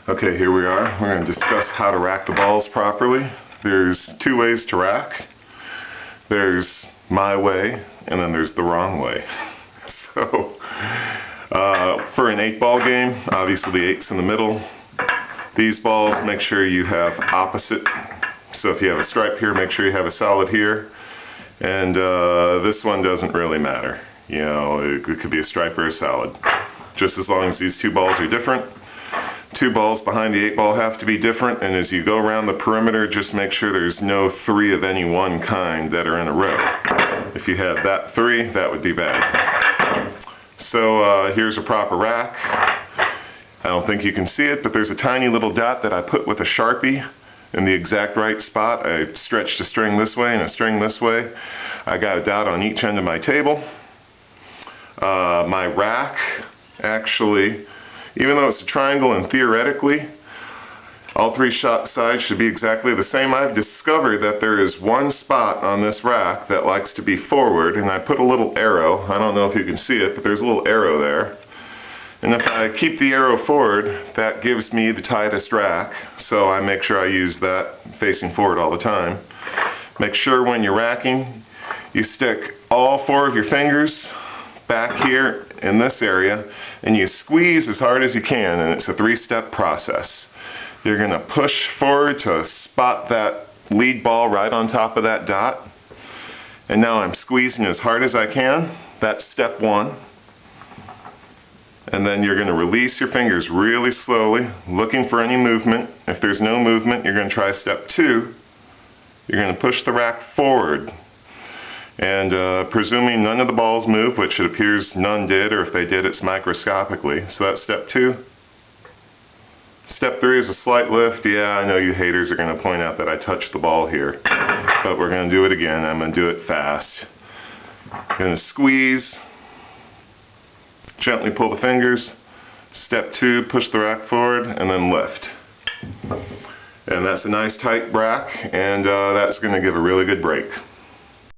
Okay, here we are. We're going to discuss how to rack the balls properly. There's two ways to rack. There's my way, and then there's the wrong way. So, for an 8-ball game, obviously the 8's in the middle. These balls, make sure you have opposite. So if you have a stripe here, make sure you have a solid here. And this one doesn't really matter. You know, it could be a stripe or a solid. Just as long as these two balls are different. Two balls behind the 8-ball have to be different, and as you go around the perimeter, just make sure there's no 3 of any one kind that are in a row. If you had that 3, that would be bad. So here's a proper rack. I don't think you can see it, but there's a tiny little dot that I put with a Sharpie in the exact right spot. I stretched a string this way and a string this way. I got a dot on each end of my table. My rack, actually, even though it's a triangle and theoretically all 3 sides should be exactly the same, I've discovered that there is one spot on this rack that likes to be forward, and I put a little arrow. I don't know if you can see it, but there's a little arrow there. And if I keep the arrow forward, that gives me the tightest rack, so I make sure I use that facing forward all the time. Make sure when you're racking, you stick all 4 of your fingers back here in this area, and you squeeze as hard as you can, and it's a 3-step process. You're going to push forward to spot that lead ball right on top of that dot, and now I'm squeezing as hard as I can. That's step 1. And then you're going to release your fingers really slowly, looking for any movement. If there's no movement, you're going to try step 2. You're going to push the rack forward. And presuming none of the balls move, which it appears none did, or if they did, it's microscopically. So that's step 2. Step 3 is a slight lift. Yeah, I know you haters are going to point out that I touched the ball here. But we're going to do it again. I'm going to do it fast. I'm going to squeeze. Gently pull the fingers. Step 2, push the rack forward, and then lift. And that's a nice tight rack, and that's going to give a really good break.